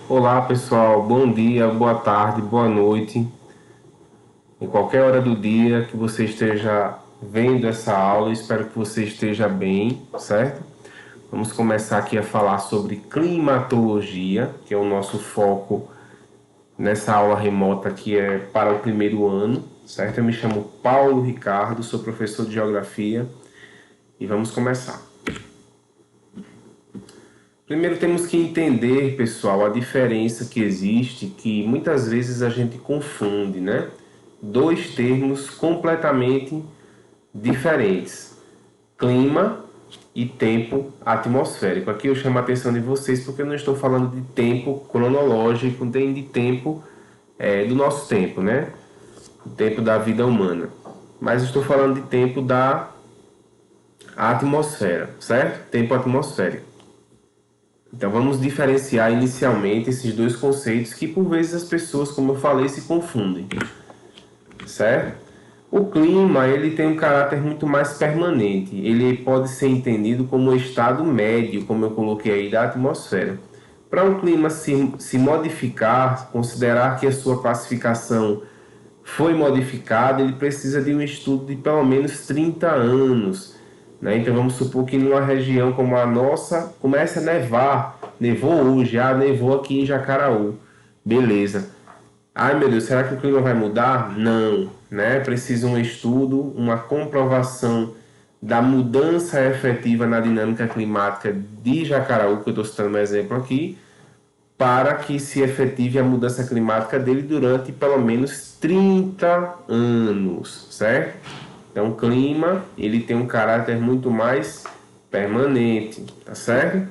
Olá pessoal, bom dia, boa tarde, boa noite, em qualquer hora do dia que você esteja vendo essa aula, espero que você esteja bem, certo? Vamos começar aqui a falar sobre climatologia, que é o nosso foco nessa aula remota que é para o primeiro ano, certo? Eu me chamo Paulo Ricardo, sou professor de Geografia e vamos começar. Primeiro temos que entender, pessoal, a diferença que existe, que muitas vezes a gente confunde, né? Dois termos completamente diferentes: clima e tempo atmosférico. Aqui eu chamo a atenção de vocês porque eu não estou falando de tempo cronológico, nem de tempo do nosso tempo, né? O tempo da vida humana. Mas estou falando de tempo da atmosfera, certo? Tempo atmosférico. Então vamos diferenciar inicialmente esses dois conceitos que por vezes as pessoas, como eu falei, se confundem, certo? O clima, ele tem um caráter muito mais permanente. Ele pode ser entendido como um estado médio, como eu coloquei aí, da atmosfera. Para um clima se modificar, considerar que a sua classificação foi modificada, ele precisa de um estudo de pelo menos 30 anos. Né? Então vamos supor que numa região como a nossa comece a nevar. Nevou hoje, nevou aqui em Jacaraú. Beleza. Ai meu Deus, será que o clima vai mudar? Não, né? Precisa um estudo, uma comprovação da mudança efetiva na dinâmica climática de Jacaraú, que eu estou citando um exemplo aqui, para que se efetive a mudança climática dele durante pelo menos 30 anos, certo? Então o clima, ele tem um caráter muito mais permanente, tá certo?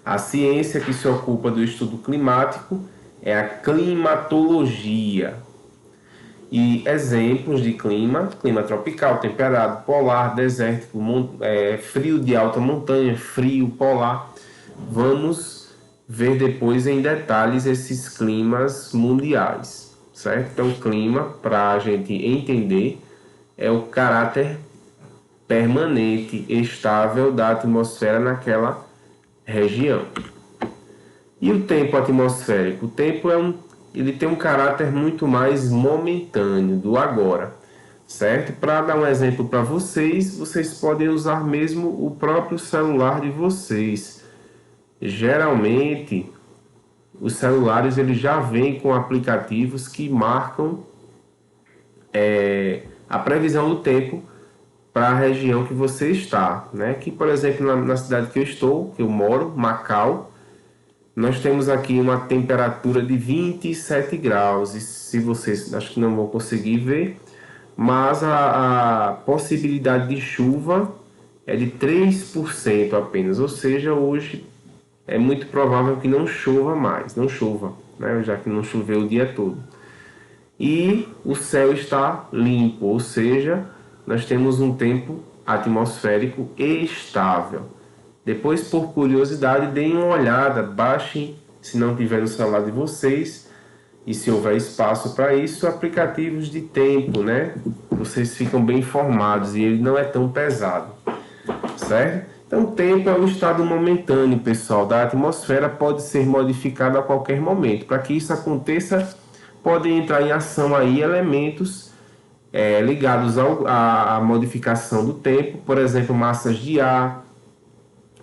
A ciência que se ocupa do estudo climático é a climatologia. E exemplos de clima: clima tropical, temperado, polar, desértico, frio de alta montanha, frio polar. Vamos ver depois em detalhes esses climas mundiais, certo? Então, clima, para a gente entender, é o caráter permanente, estável da atmosfera naquela região. E o tempo atmosférico? O tempo ele tem um caráter muito mais momentâneo, do agora, certo? Para dar um exemplo para vocês, vocês podem usar mesmo o próprio celular de vocês. Geralmente, os celulares eles já vêm com aplicativos que marcam a previsão do tempo para a região que você está, né? Que, por exemplo, na cidade que eu estou, que eu moro, Macau, nós temos aqui uma temperatura de 27 graus. E se vocês, acho que não vão conseguir ver, mas a possibilidade de chuva é de 3% apenas. Ou seja, hoje é muito provável que não chova mais, não chova, né? Já que não choveu o dia todo. E o céu está limpo, ou seja, nós temos um tempo atmosférico estável. Depois, por curiosidade, deem uma olhada, baixem, se não tiver no celular de vocês, e se houver espaço para isso, aplicativos de tempo, né? Vocês ficam bem informados e ele não é tão pesado, certo? Então, o tempo é um estado momentâneo, pessoal, da atmosfera, pode ser modificado a qualquer momento. Para que isso aconteça, podem entrar em ação aí elementos ligados à modificação do tempo, por exemplo, massas de ar,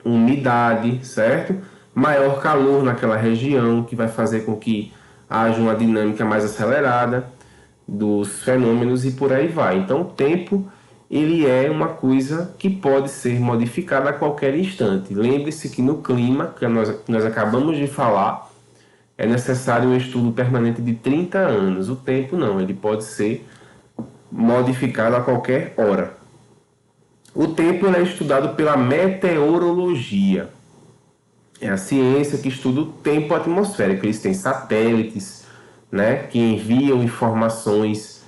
umidade, certo? Maior calor naquela região, que vai fazer com que haja uma dinâmica mais acelerada dos fenômenos e por aí vai. Então, o tempo ele é uma coisa que pode ser modificada a qualquer instante. Lembre-se que no clima, que nós acabamos de falar, é necessário um estudo permanente de 30 anos. O tempo não, ele pode ser modificado a qualquer hora. O tempo é estudado pela meteorologia. É a ciência que estuda o tempo atmosférico. Eles têm satélites, né, que enviam informações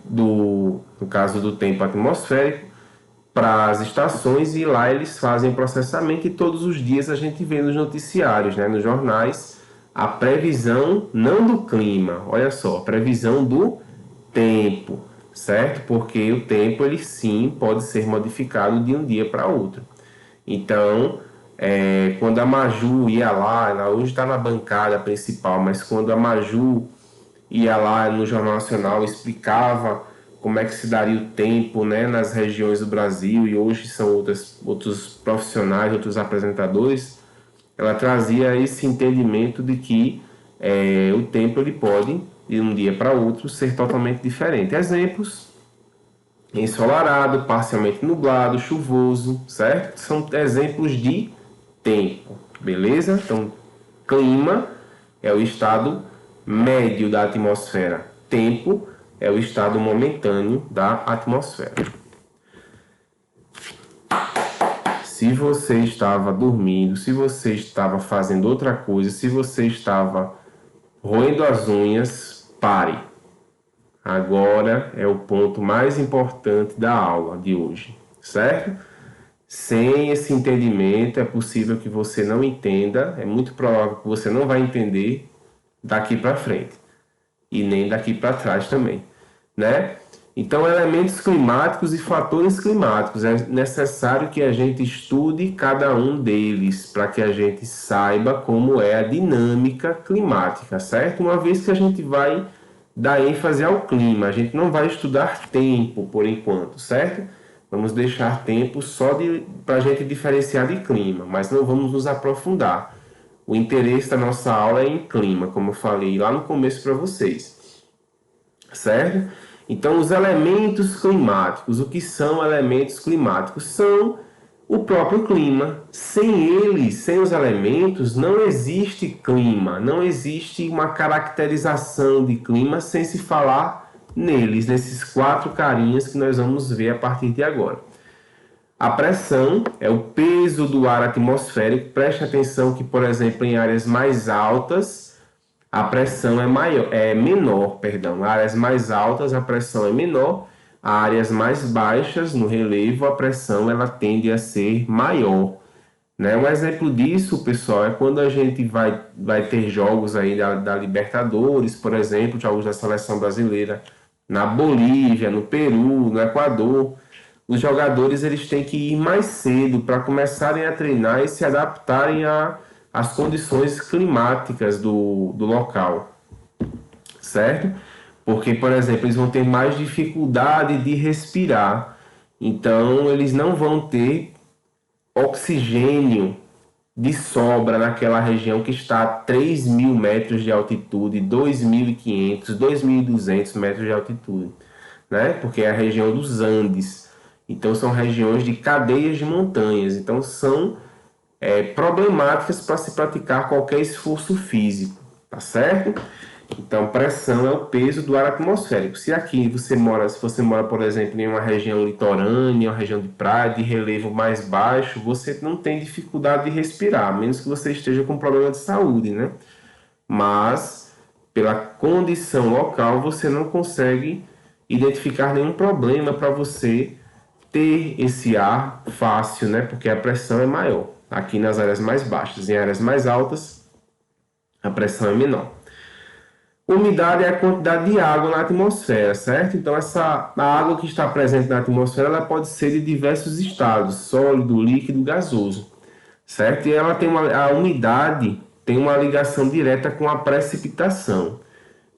no caso do tempo atmosférico, para as estações, e lá eles fazem o processamento e todos os dias a gente vê nos noticiários, né, nos jornais, a previsão não do clima, olha só, a previsão do tempo, certo? Porque o tempo ele sim pode ser modificado de um dia para outro. Então, Quando a Maju ia lá, ela hoje está na bancada principal, mas quando a Maju ia lá no Jornal Nacional, explicava como é que se daria o tempo, né, nas regiões do Brasil, e hoje são outros profissionais, outros apresentadores, ela trazia esse entendimento de que o tempo ele pode, de um dia para outro, ser totalmente diferente. Exemplos: ensolarado, parcialmente nublado, chuvoso, certo? São exemplos de tempo, beleza? Então, clima é o estado médio da atmosfera. Tempo é o estado momentâneo da atmosfera. Se você estava dormindo, se você estava fazendo outra coisa, se você estava roendo as unhas, pare. Agora é o ponto mais importante da aula de hoje, certo? Sem esse entendimento, é possível que você não entenda, é muito provável que você não vai entender daqui para frente e nem daqui para trás também, né? Então, elementos climáticos e fatores climáticos, é necessário que a gente estude cada um deles para que a gente saiba como é a dinâmica climática, certo? Uma vez que a gente vai dar ênfase ao clima, a gente não vai estudar tempo por enquanto, certo? Vamos deixar tempo só para a gente diferenciar de clima, mas não vamos nos aprofundar. O interesse da nossa aula é em clima, como eu falei lá no começo para vocês, certo? Então, os elementos climáticos, o que são elementos climáticos? São o próprio clima. Sem eles, sem os elementos, não existe clima, não existe uma caracterização de clima sem se falar neles, nesses 4 carinhas que nós vamos ver a partir de agora. A pressão é o peso do ar atmosférico. Preste atenção que, por exemplo, em áreas mais altas, a pressão é menor. Áreas mais altas, a pressão é menor. Áreas mais baixas, no relevo, a pressão ela tende a ser maior. Né? Um exemplo disso, pessoal, é quando a gente vai ter jogos aí da Libertadores, por exemplo, jogos da seleção brasileira na Bolívia, no Peru, no Equador. Os jogadores eles têm que ir mais cedo para começarem a treinar e se adaptarem às condições climáticas do local, certo? Porque, por exemplo, eles vão ter mais dificuldade de respirar, então eles não vão ter oxigênio de sobra naquela região que está a 3.000 metros de altitude, 2.500, 2.200 metros de altitude, né? Porque é a região dos Andes. Então, são regiões de cadeias de montanhas. Então, são problemáticas para se praticar qualquer esforço físico, tá certo? Então, pressão é o peso do ar atmosférico. Se você mora, por exemplo, em uma região litorânea, uma região de praia, de relevo mais baixo, você não tem dificuldade de respirar, a menos que você esteja com problema de saúde, né? Mas, pela condição local, você não consegue identificar nenhum problema para você ter esse ar fácil, né? Porque a pressão é maior aqui nas áreas mais baixas. Em áreas mais altas, a pressão é menor. Umidade é a quantidade de água na atmosfera, certo? Então, a água que está presente na atmosfera ela pode ser de diversos estados, sólido, líquido, gasoso, certo? E a umidade tem uma ligação direta com a precipitação,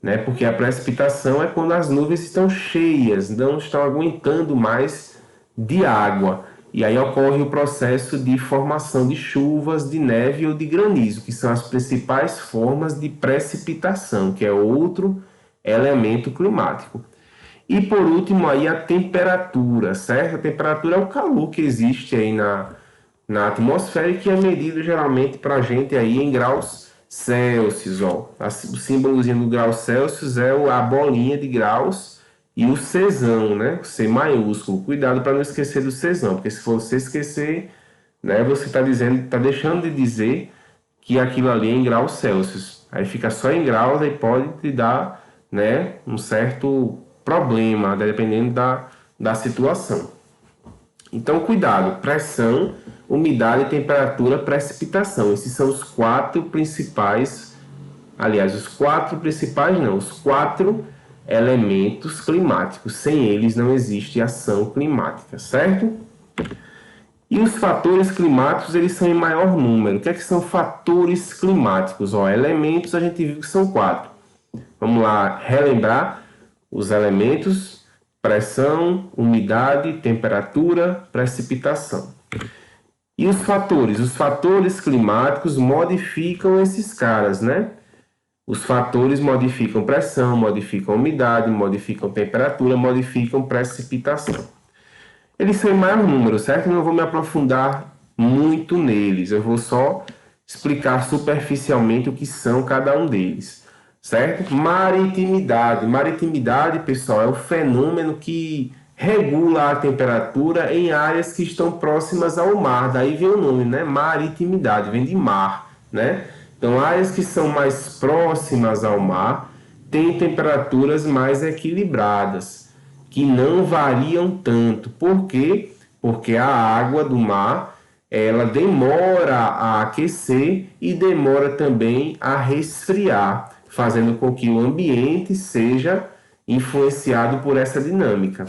né? Porque a precipitação é quando as nuvens estão cheias, não estão aguentando mais de água. E aí ocorre o processo de formação de chuvas, de neve ou de granizo, que são as principais formas de precipitação, que é outro elemento climático. E por último aí a temperatura, certo? A temperatura é o calor que existe aí na atmosfera e que é medido geralmente para a gente aí em graus Celsius. Ó. O símbolozinho do grau Celsius é a bolinha de graus e o Czão, né? C maiúsculo. Cuidado para não esquecer do Czão, porque se você esquecer, né, você está deixando de dizer que aquilo ali é em graus Celsius. Aí fica só em graus e pode te dar, né, um certo problema, dependendo da situação. Então, cuidado, pressão, umidade, temperatura, precipitação. Esses são os 4 principais, os 4 elementos climáticos. Sem eles não existe ação climática, certo? E os fatores climáticos, eles são em maior número. O que é que são fatores climáticos? Elementos a gente viu que são 4. Vamos lá relembrar os elementos: pressão, umidade, temperatura, precipitação. E os fatores? Os fatores climáticos modificam esses caras, né? Os fatores modificam pressão, modificam umidade, modificam temperatura, modificam precipitação. Eles são em maior número, certo? Eu não vou me aprofundar muito neles, eu vou só explicar superficialmente o que são cada um deles, certo? Maritimidade. Maritimidade, pessoal, é o fenômeno que regula a temperatura em áreas que estão próximas ao mar. Daí vem o nome, né? Maritimidade, vem de mar, né? Então, áreas que são mais próximas ao mar têm temperaturas mais equilibradas, que não variam tanto. Por quê? Porque a água do mar, ela demora a aquecer e demora também a resfriar, fazendo com que o ambiente seja influenciado por essa dinâmica.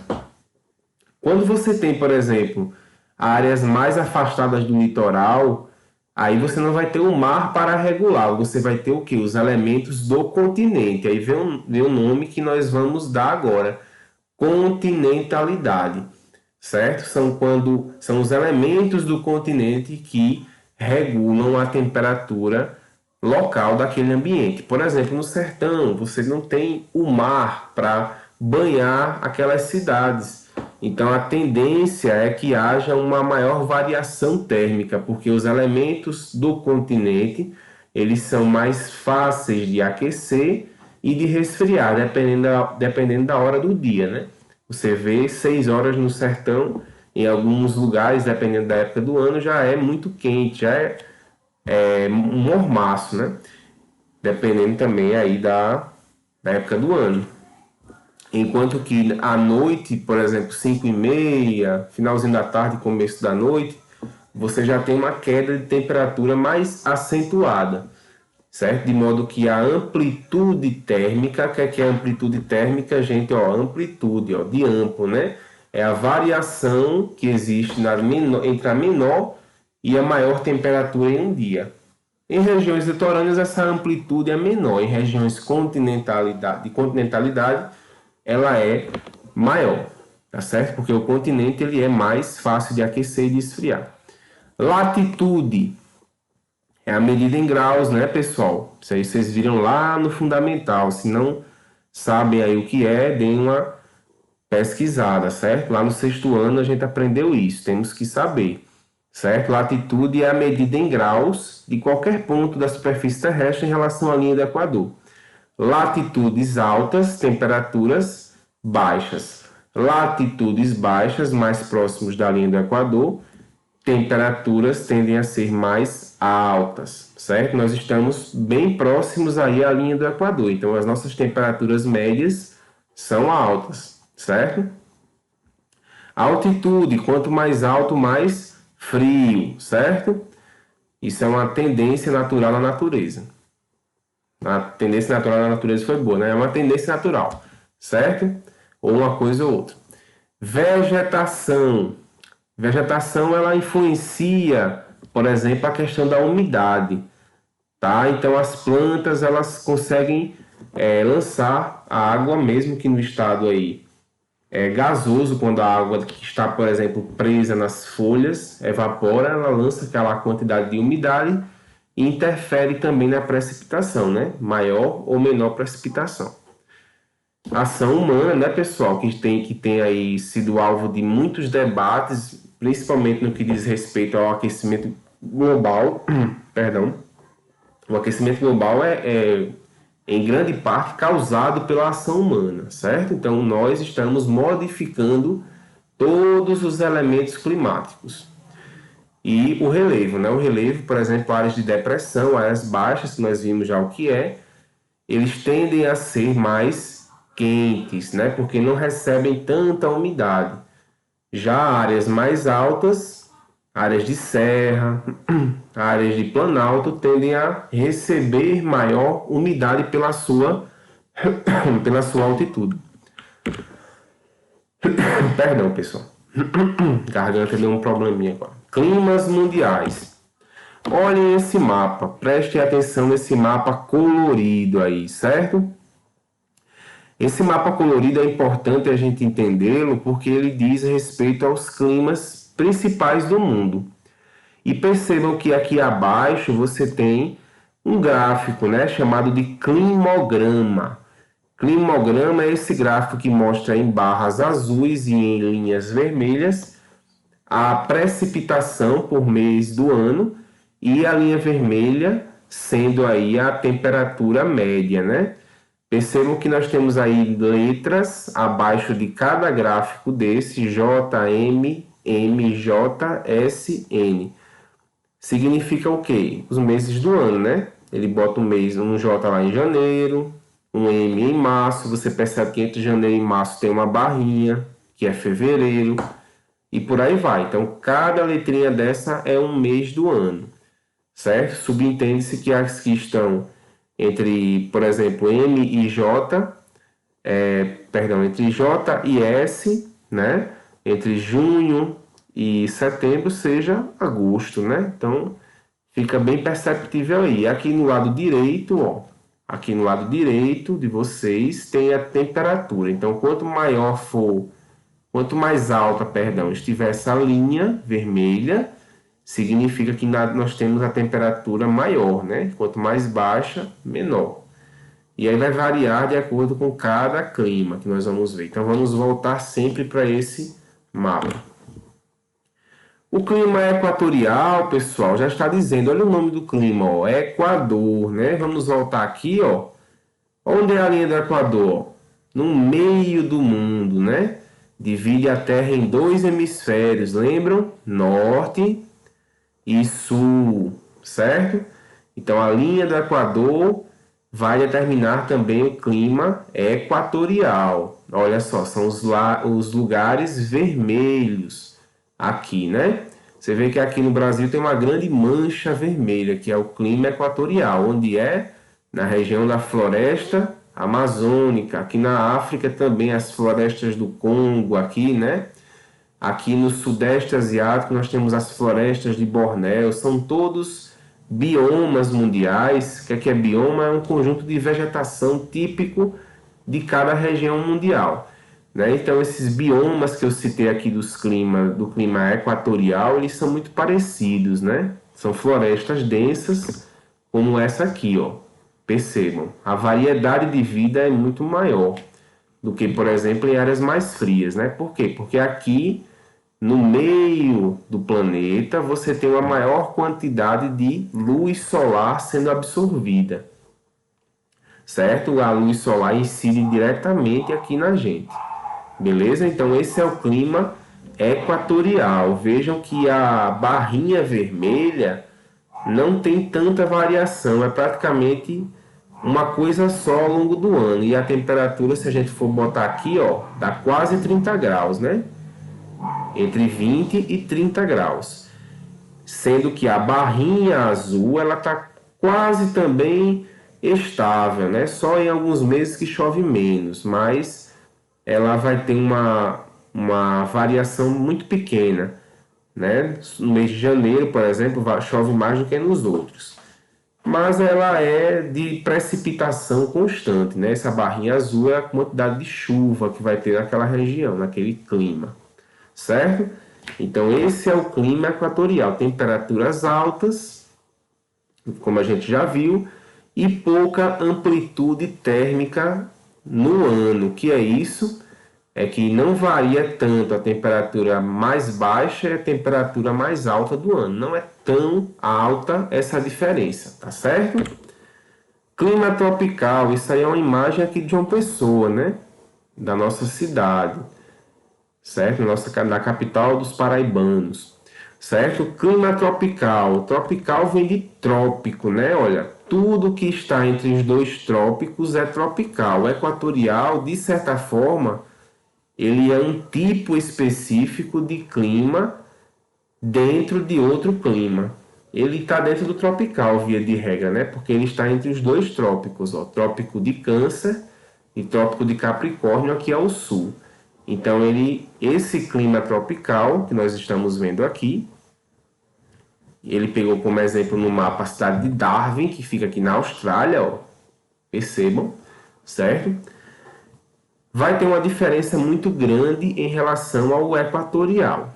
Quando você tem, por exemplo, áreas mais afastadas do litoral, aí você não vai ter o mar para regular, você vai ter o quê? Os elementos do continente. Aí vem o nome que nós vamos dar agora, continentalidade, certo? São os elementos do continente que regulam a temperatura local daquele ambiente. Por exemplo, no sertão, você não tem o mar para banhar aquelas cidades. Então, a tendência é que haja uma maior variação térmica, porque os elementos do continente, eles são mais fáceis de aquecer e de resfriar, dependendo da hora do dia, né? Você vê 6 horas no sertão, em alguns lugares, dependendo da época do ano, já é muito quente, já é um mormaço, né? Dependendo também aí da época do ano. Enquanto que à noite, por exemplo, 5h30, finalzinho da tarde, começo da noite, você já tem uma queda de temperatura mais acentuada, certo? De modo que a amplitude térmica, o que é a amplitude térmica, gente? Amplitude, de amplo, né? É a variação que existe entre a menor e a maior temperatura em um dia. Em regiões litorâneas, essa amplitude é menor. Em regiões de continentalidade, ela é maior, tá certo? Porque o continente ele é mais fácil de aquecer e de esfriar. Latitude é a medida em graus, né, pessoal? Isso aí vocês viram lá no fundamental. Se não sabem aí o que é, deem uma pesquisada, certo? Lá no 6º ano a gente aprendeu isso, temos que saber, certo? Latitude é a medida em graus de qualquer ponto da superfície terrestre em relação à linha do Equador. Latitudes altas, temperaturas baixas. Latitudes baixas, mais próximos da linha do Equador, temperaturas tendem a ser mais altas, certo? Nós estamos bem próximos aí à linha do Equador, então as nossas temperaturas médias são altas, certo? Altitude, quanto mais alto, mais frio, certo? Isso é uma tendência natural na natureza. A tendência natural da natureza foi boa, né? É uma tendência natural, certo? Ou uma coisa ou outra. Vegetação. Vegetação, ela influencia, por exemplo, a questão da umidade, tá? Então, as plantas, elas conseguem lançar a água, mesmo que no estado aí gasoso, quando a água que está, por exemplo, presa nas folhas, evapora, ela lança aquela quantidade de umidade e interfere também na precipitação, né? Maior ou menor precipitação. Ação humana, né, pessoal, que tem aí sido alvo de muitos debates, principalmente no que diz respeito ao aquecimento global. Perdão. O aquecimento global é em grande parte causado pela ação humana, certo? Então, nós estamos modificando todos os elementos climáticos. E o relevo, né? O relevo, por exemplo, áreas de depressão, áreas baixas, que nós vimos já o que eles tendem a ser mais quentes, né? Porque não recebem tanta umidade. Já áreas mais altas, áreas de serra, áreas de planalto, tendem a receber maior umidade pela sua altitude. Perdão, pessoal. Garganta deu um probleminha agora. Climas mundiais. Olhem esse mapa, prestem atenção nesse mapa colorido aí, certo? Esse mapa colorido é importante a gente entendê-lo porque ele diz respeito aos climas principais do mundo. E percebam que aqui abaixo você tem um gráfico, né, chamado de climograma. Climograma é esse gráfico que mostra em barras azuis e em linhas vermelhas a precipitação por mês do ano e a linha vermelha sendo aí a temperatura média, né? Percebam que nós temos aí letras abaixo de cada gráfico desse, J, M, M, J, S, N. Significa o quê? Os meses do ano, né? Ele bota um J lá em janeiro, um M em março, você percebe que entre janeiro e março tem uma barrinha, que é fevereiro, e por aí vai. Então, cada letrinha dessa é um mês do ano, certo? Subentende-se que as que estão entre, por exemplo, M e J, entre J e S, né? Entre junho e setembro seja agosto, né? Então, fica bem perceptível aí. Aqui no lado direito, ó, aqui no lado direito de vocês tem a temperatura. Então, quanto mais alta, estiver essa linha vermelha, significa que nós temos a temperatura maior, né? Quanto mais baixa, menor. E aí vai variar de acordo com cada clima que nós vamos ver. Então, vamos voltar sempre para esse mapa. O clima equatorial, pessoal, já está dizendo, olha o nome do clima, ó, Equador, né? Vamos voltar aqui, ó. Onde é a linha do Equador? No meio do mundo, né? Divide a Terra em 2 hemisférios, lembram? Norte e sul, certo? Então, a linha do Equador vai determinar também o clima equatorial. Olha só, são os lugares vermelhos aqui, né? Você vê que aqui no Brasil tem uma grande mancha vermelha, que é o clima equatorial, onde é na região da floresta amazônica. Aqui na África também as florestas do Congo, aqui, né? Aqui no Sudeste Asiático nós temos as florestas de Bornéu, são todos biomas mundiais. O que é bioma? É um conjunto de vegetação típico de cada região mundial, né? Então, esses biomas que eu citei aqui do clima equatorial, eles são muito parecidos, né? São florestas densas, como essa aqui, ó. Percebam, a variedade de vida é muito maior do que, por exemplo, em áreas mais frias, né? Por quê? Porque aqui, no meio do planeta, você tem uma maior quantidade de luz solar sendo absorvida, certo? A luz solar incide diretamente aqui na gente, beleza? Então, esse é o clima equatorial. Vejam que a barrinha vermelha não tem tanta variação, é praticamente uma coisa só ao longo do ano. E a temperatura, se a gente for botar aqui, ó, dá quase 30 graus, né? Entre 20 e 30 graus. Sendo que a barrinha azul, ela tá quase também estável, né? Só em alguns meses que chove menos, mas ela vai ter uma variação muito pequena, né? No mês de janeiro, por exemplo, chove mais do que nos outros. Mas ela é de precipitação constante, né? Essa barrinha azul é a quantidade de chuva que vai ter naquela região, naquele clima, certo? Então, esse é o clima equatorial. Temperaturas altas, como a gente já viu, e pouca amplitude térmica no ano. O que é isso? É que não varia tanto a temperatura mais baixa e a temperatura mais alta do ano. Não é tão alta essa diferença, tá certo? Clima tropical, isso aí é uma imagem aqui de uma pessoa, né? Da nossa cidade, certo? Da capital dos paraibanos, certo? Clima tropical. Tropical vem de trópico, né? Olha, tudo que está entre os dois trópicos é tropical. Equatorial, de certa forma, ele é um tipo específico de clima dentro de outro clima. Ele está dentro do tropical, via de regra, né? Porque ele está entre os dois trópicos, ó, trópico de Câncer e trópico de Capricórnio aqui ao sul. Então, esse clima tropical que nós estamos vendo aqui, Ele pegou como exemplo no mapa a cidade de Darwin, que fica aqui na Austrália, ó. Percebam, certo? Vai ter uma diferença muito grande em relação ao equatorial.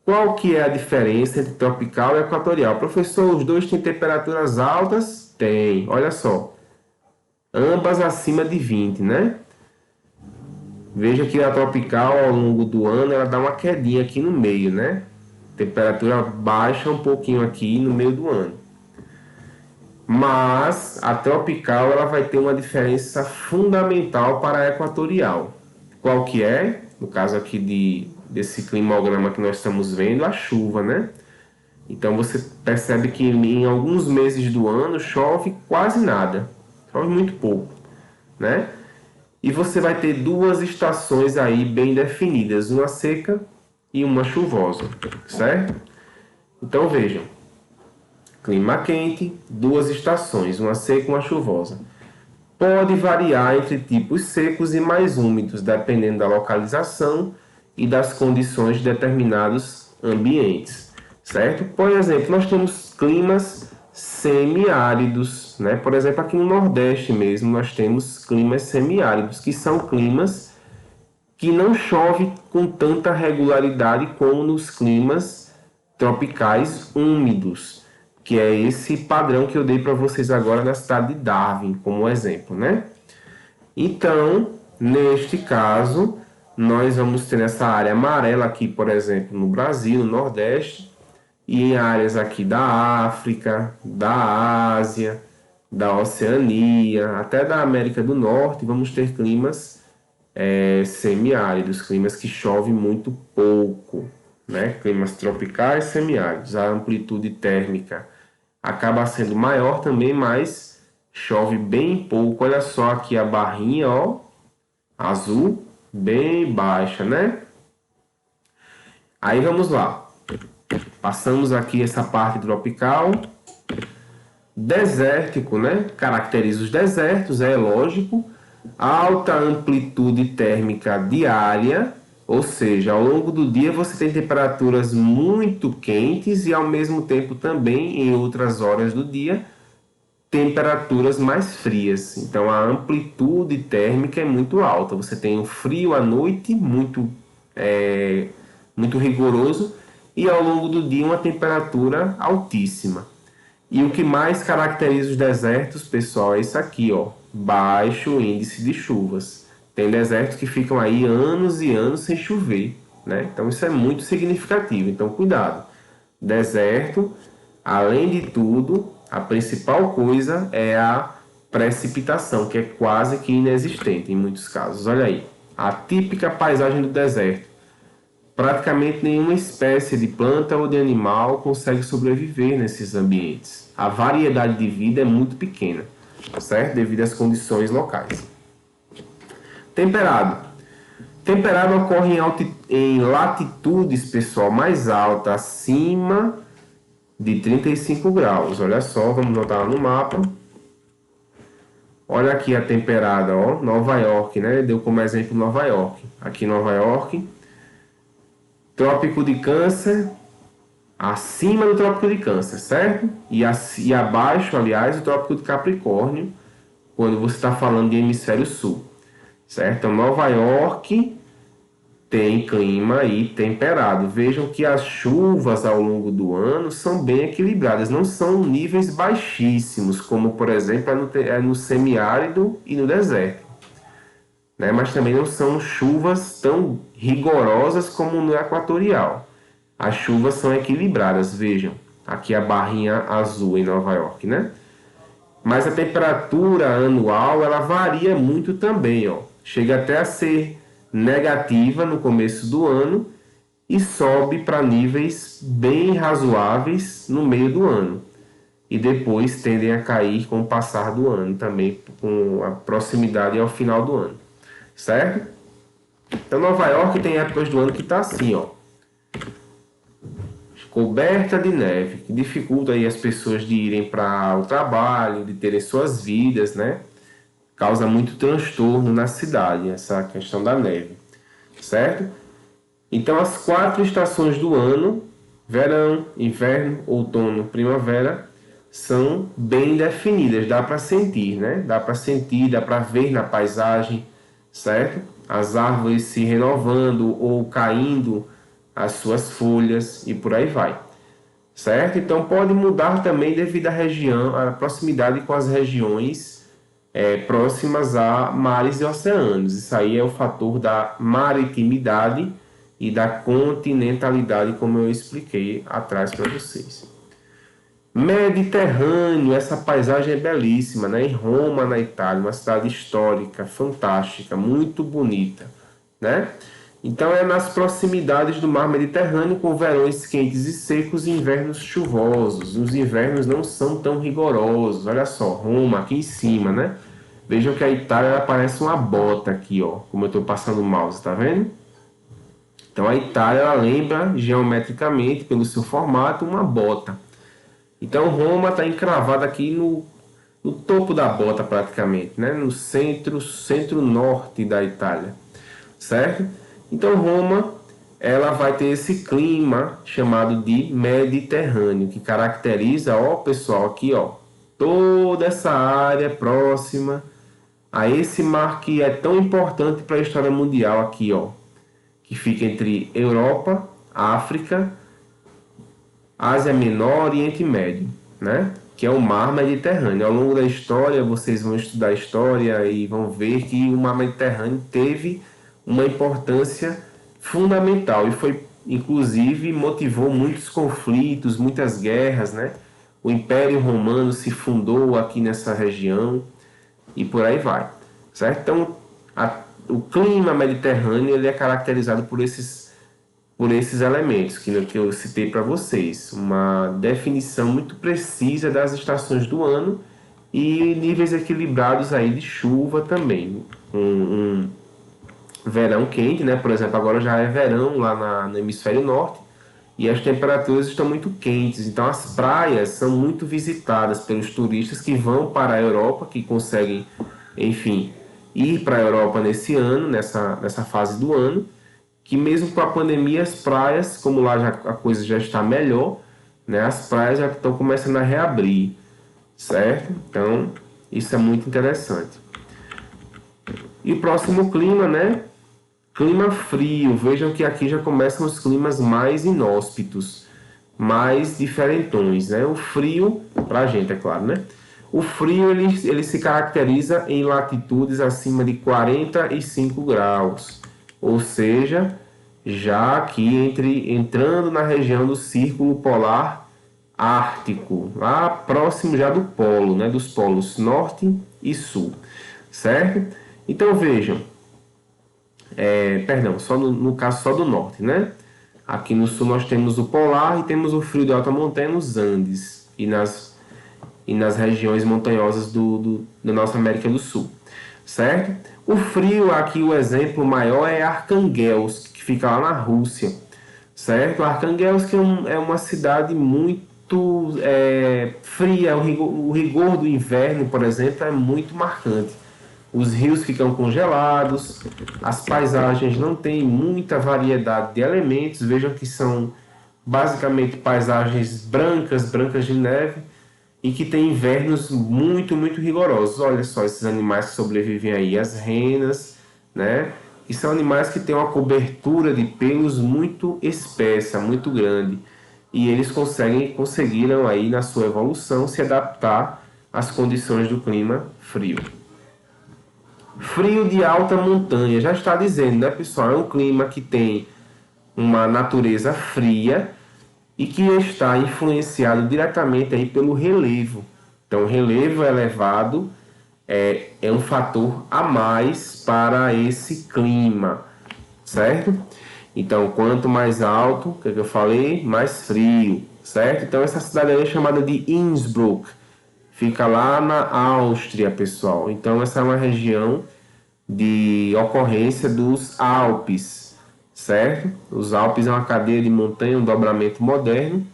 Qual que é a diferença entre tropical e equatorial? Professor, os dois têm temperaturas altas? Tem, olha só. Ambas acima de 20, né? Veja que a tropical, ao longo do ano, ela dá uma quedinha aqui no meio, né? Temperatura baixa um pouquinho aqui no meio do ano. Mas a tropical ela vai ter uma diferença fundamental para a equatorial. Qual que é? No caso aqui desse climograma que nós estamos vendo, a chuva, né? Então você percebe que em alguns meses do ano chove quase nada, chove muito pouco, né? E você vai ter duas estações aí bem definidas, uma seca e uma chuvosa, certo? Então vejam, clima quente, duas estações, uma seca e uma chuvosa. Pode variar entre tipos secos e mais úmidos, dependendo da localização e das condições de determinados ambientes, certo? Por exemplo, nós temos climas semiáridos, né? Por exemplo, aqui no Nordeste mesmo, nós temos climas semiáridos, que são climas que não chove com tanta regularidade como nos climas tropicais úmidos, que é esse padrão que eu dei para vocês agora na cidade de Darwin, como exemplo, né? Então, neste caso, nós vamos ter nessa área amarela aqui, por exemplo, no Brasil, no Nordeste, e em áreas aqui da África, da Ásia, da Oceania, até da América do Norte, vamos ter climas semiáridos, climas que chove muito pouco, né? Climas tropicais semiáridos. A amplitude térmica acaba sendo maior também, mas chove bem pouco. Olha só aqui a barrinha, ó, azul, bem baixa, né? Aí vamos lá. Passamos aqui essa parte tropical. Desértico, né? Caracteriza os desertos, é lógico. Alta amplitude térmica diária, ou seja, ao longo do dia você tem temperaturas muito quentes e ao mesmo tempo também em outras horas do dia temperaturas mais frias. Então a amplitude térmica é muito alta. Você tem o frio à noite muito rigoroso e ao longo do dia uma temperatura altíssima. E o que mais caracteriza os desertos, pessoal, é isso aqui, ó, baixo índice de chuvas. Tem desertos que ficam aí anos e anos sem chover, né? Então isso é muito significativo. Então cuidado. Deserto, além de tudo, a principal coisa é a precipitação, que é quase que inexistente em muitos casos. Olha aí, a típica paisagem do deserto. Praticamente nenhuma espécie de planta ou de animal consegue sobreviver nesses ambientes. A variedade de vida é muito pequena, certo? Devido às condições locais. Temperado. Temperado ocorre em latitudes, pessoal, mais altas, acima de 35 graus. Olha só, vamos notar lá no mapa. Olha aqui a temperada, ó, Nova York, né? Deu como exemplo Nova York. Aqui Nova York. Trópico de Câncer, acima do Trópico de Câncer, certo? E abaixo, aliás, o Trópico de Capricórnio, quando você está falando de hemisfério sul, certo? Então, Nova York tem clima aí temperado. Vejam que as chuvas ao longo do ano são bem equilibradas, não são níveis baixíssimos, como, por exemplo, é no semiárido e no deserto. Né? Mas também não são chuvas tão rigorosas como no equatorial. As chuvas são equilibradas, vejam. Aqui a barrinha azul em Nova York, né? Mas a temperatura anual, ela varia muito também, ó. Chega até a ser negativa no começo do ano e sobe para níveis bem razoáveis no meio do ano. E depois tendem a cair com o passar do ano também, com a proximidade ao final do ano. Certo? Então Nova York tem épocas do ano que está assim, ó, coberta de neve, que dificulta aí as pessoas de irem para o trabalho, de terem suas vidas, né? Causa muito transtorno na cidade, essa questão da neve, certo? Então as 4 estações do ano Verão, inverno, outono, primavera são bem definidas, dá para sentir, né? Dá para sentir, dá para ver na paisagem, certo? As árvores se renovando ou caindo as suas folhas e por aí vai, certo? Então pode mudar também devido à região, à proximidade com as regiões próximas a mares e oceanos. Isso aí é o fator da maritimidade e da continentalidade, como eu expliquei atrás para vocês. Mediterrâneo, essa paisagem é belíssima, né? Em Roma, na Itália, uma cidade histórica, fantástica, muito bonita, né? Então é nas proximidades do mar Mediterrâneo, com verões quentes e secos e invernos chuvosos. Os invernos não são tão rigorosos. Olha só, Roma aqui em cima, né? Vejam que a Itália ela parece uma bota aqui, ó, como eu estou passando o mouse, tá vendo? Então a Itália ela lembra geometricamente, pelo seu formato, uma bota. Então Roma está encravada aqui no topo da bota praticamente, né? No centro-norte da Itália, certo? Então Roma ela vai ter esse clima chamado de Mediterrâneo, que caracteriza, ó pessoal, aqui ó, toda essa área próxima a esse mar que é tão importante para a história mundial aqui ó, que fica entre Europa, África, Ásia Menor, Oriente Médio, né? Que é o mar Mediterrâneo. Ao longo da história, vocês vão estudar a história e vão ver que o mar Mediterrâneo teve uma importância fundamental e foi, inclusive, motivou muitos conflitos, muitas guerras, né? O Império Romano se fundou aqui nessa região e por aí vai, certo? Então, o clima mediterrâneo ele é caracterizado por esses elementos que eu citei para vocês. Uma definição muito precisa das estações do ano e níveis equilibrados aí de chuva também. Um verão quente, né? Por exemplo, agora já é verão lá no hemisfério norte e as temperaturas estão muito quentes. Então as praias são muito visitadas pelos turistas que vão para a Europa, que conseguem, enfim, ir para a Europa nesse ano, nessa fase do ano, que mesmo com a pandemia as praias, como lá a coisa já está melhor, né, as praias já estão começando a reabrir, certo? Então, isso é muito interessante. E o próximo clima, né? Clima frio. Vejam que aqui já começam os climas mais inóspitos, mais diferentões, né? O frio, para a gente, é claro, né? O frio, ele se caracteriza em latitudes acima de 45 graus. Ou seja, já aqui entrando na região do Círculo Polar Ártico, lá próximo já do polo, né, dos polos norte e sul, certo? Então vejam, perdão, só no caso só do norte, né? Aqui no sul nós temos o polar e temos o frio de alta montanha nos Andes e nas regiões montanhosas da nossa América do Sul, certo? O frio, aqui o exemplo maior é Arcanguelsk, que fica lá na Rússia, certo? Arcanguelsk é uma cidade muito fria, o rigor do inverno, por exemplo, é muito marcante. Os rios ficam congelados, as paisagens não têm muita variedade de elementos, vejam que são basicamente paisagens brancas, brancas de neve, e que tem invernos muito, muito rigorosos. Olha só esses animais que sobrevivem aí, as renas, né? E são animais que têm uma cobertura de pelos muito espessa, muito grande. E eles conseguiram aí na sua evolução se adaptar às condições do clima frio. Frio de alta montanha, já está dizendo, né, pessoal? É um clima que tem uma natureza fria e que está influenciado diretamente aí pelo relevo. Então, o relevo elevado é um fator a mais para esse clima, certo? Então, quanto mais alto, o que eu falei? Mais frio, certo? Então, essa cidade aí é chamada de Innsbruck. Fica lá na Áustria, pessoal. Então, essa é uma região de ocorrência dos Alpes, certo? Os Alpes é uma cadeia de montanha, um dobramento moderno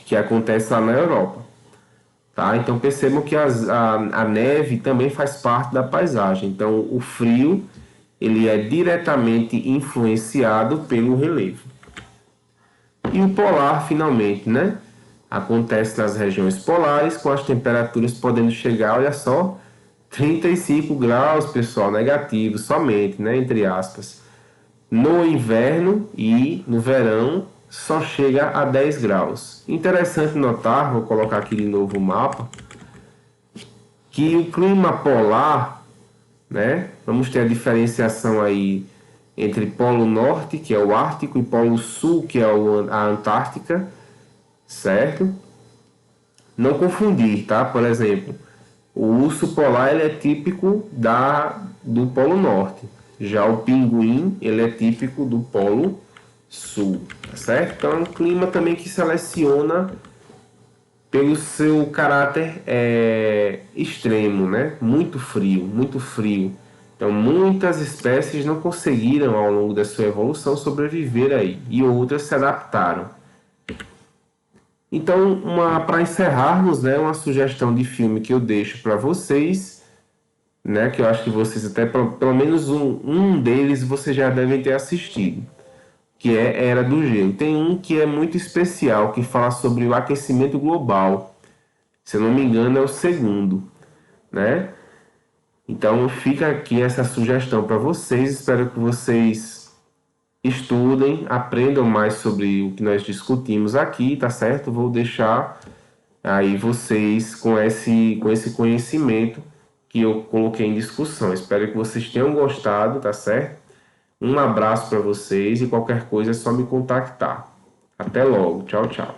que acontece lá na Europa, tá? Então percebam que a neve também faz parte da paisagem. Então o frio ele é diretamente influenciado pelo relevo. E o polar, finalmente, né? Acontece nas regiões polares, com as temperaturas podendo chegar, olha só, 35 graus, pessoal, negativo, somente, né? Entre aspas. No inverno e no verão, só chega a 10 graus. Interessante notar, vou colocar aqui de novo o mapa, que o clima polar, né? Vamos ter a diferenciação aí entre Polo Norte, que é o Ártico, e Polo Sul, que é a Antártica, certo? Não confundir, tá? Por exemplo, o urso polar ele é típico do Polo Norte. Já o pinguim ele é típico do Polo Sul, tá certo? Então é um clima também que seleciona pelo seu caráter extremo, né? Muito frio, muito frio. Então muitas espécies não conseguiram ao longo da sua evolução sobreviver aí e outras se adaptaram. Então, para encerrarmos, né, uma sugestão de filme que eu deixo para vocês, né, que eu acho que vocês até pelo menos um deles vocês já devem ter assistido, que é Era do Gelo. Tem um que é muito especial, que fala sobre o aquecimento global. Se eu não me engano, é o segundo, né? Então fica aqui essa sugestão para vocês. Espero que vocês estudem, aprendam mais sobre o que nós discutimos aqui, tá certo? Vou deixar aí vocês com esse conhecimento que eu coloquei em discussão. Espero que vocês tenham gostado, tá certo? Um abraço para vocês e qualquer coisa é só me contactar. Até logo. Tchau, tchau.